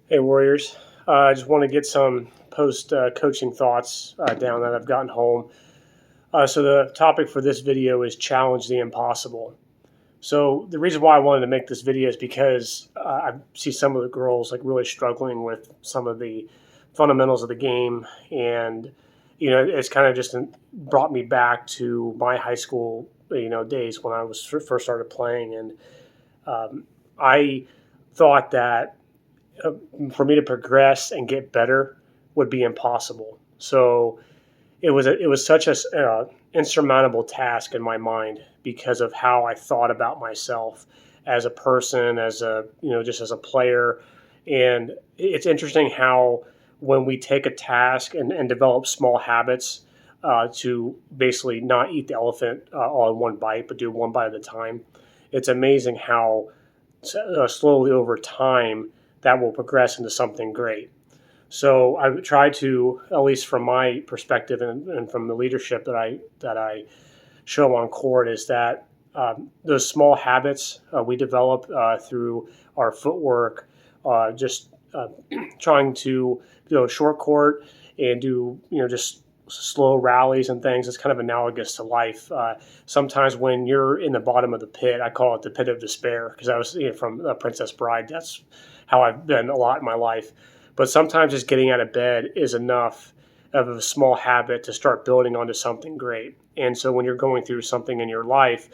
Hey, Warriors. I just want to get some post coaching thoughts down that I've gotten home. So, the topic for this video is challenge the impossible. So, the reason why I wanted to make this video is because I see some of the girls like really struggling with some of the fundamentals of the game. And, it's kind of just brought me back to my high school, days when I was first started playing. And I thought that uh, for me to progress and get better would be impossible. So it was such a insurmountable task in my mind because of how I thought about myself as a person, as a just as a player. And it's interesting how when we take a task and develop small habits to basically not eat the elephant all in one bite, but do one bite at a time, it's amazing how slowly over time that will progress into something great. So I try to, at least from my perspective and from the leadership that I show on court, is that those small habits we develop through our footwork, just trying to short court and do just slow rallies and things. It's kind of analogous to life. Sometimes when you're in the bottom of the pit, I call it the pit of despair because I was from Princess Bride. That's how I've been a lot in my life. But sometimes just getting out of bed is enough of a small habit to start building onto something great. And so when you're going through something in your life,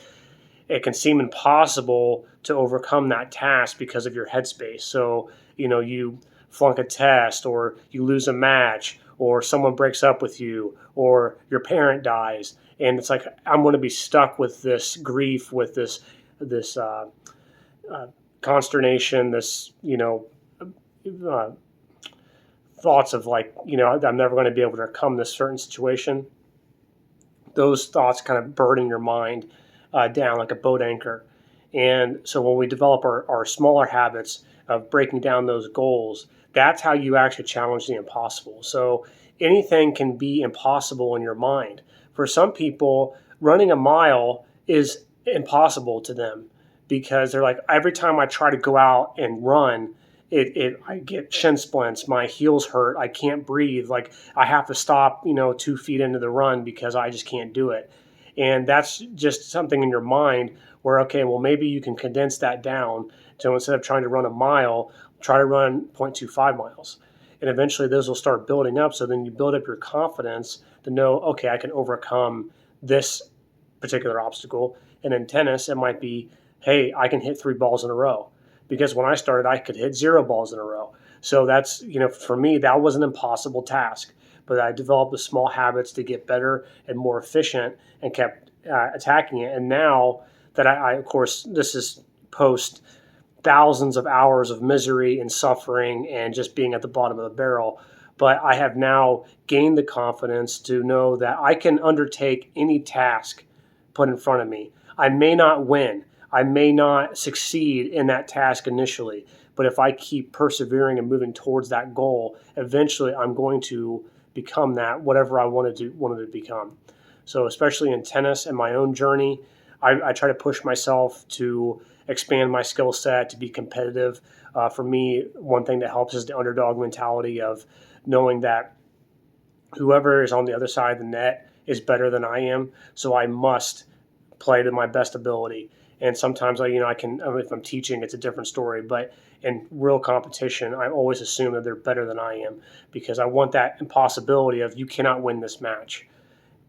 it can seem impossible to overcome that task because of your headspace. So, you flunk a test, or you lose a match, or someone breaks up with you, or your parent dies. And it's like, I'm going to be stuck with this grief, with this consternation, this, uh, thoughts of like, I'm never going to be able to overcome this certain situation. Those thoughts kind of burden your mind down like a boat anchor. And so when we develop our smaller habits of breaking down those goals, that's how you actually challenge the impossible. So anything can be impossible in your mind. For some people, running a mile is impossible to them because they're like, every time I try to go out and run, I get shin splints, my heels hurt, I can't breathe, like I have to stop 2 feet into the run because I just can't do it. And that's just something in your mind where, okay, well, maybe you can condense that down to, instead of trying to run a mile, try to run 0.25 miles. And eventually those will start building up. So then you build up your confidence to know, okay, I can overcome this particular obstacle. And in tennis, it might be, hey, I can hit 3 balls in a row. Because when I started, I could hit 0 balls in a row. So that's, for me, that was an impossible task. But I developed the small habits to get better and more efficient and kept attacking it. And now that I, of course, this is post thousands of hours of misery and suffering and just being at the bottom of the barrel. But I have now gained the confidence to know that I can undertake any task put in front of me. I may not win. I may not succeed in that task initially, but if I keep persevering and moving towards that goal, eventually I'm going to become that, whatever I wanted to become. So especially in tennis and my own journey, I try to push myself to expand my skill set, to be competitive. For me, one thing that helps is the underdog mentality of knowing that whoever is on the other side of the net is better than I am, so I must play to my best ability. And sometimes I can, if I'm teaching, it's a different story. But in real competition, I always assume that they're better than I am because I want that impossibility of you cannot win this match.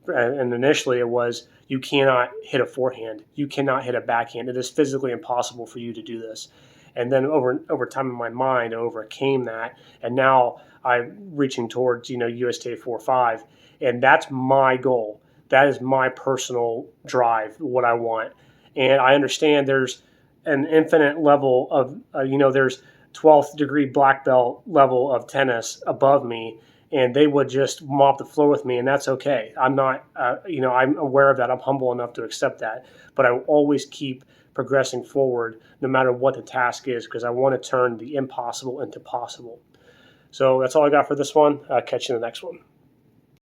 And initially it was you cannot hit a forehand, you cannot hit a backhand. It is physically impossible for you to do this. And then over time in my mind, I overcame that, and now I'm reaching towards USTA 4-5, and that's my goal. That is my personal drive, what I want. And I understand there's an infinite level of, there's 12th degree black belt level of tennis above me, and they would just mop the floor with me, and that's okay. I'm not, I'm aware of that. I'm humble enough to accept that. But I will always keep progressing forward no matter what the task is because I want to turn the impossible into possible. So that's all I got for this one. Catch you in the next one.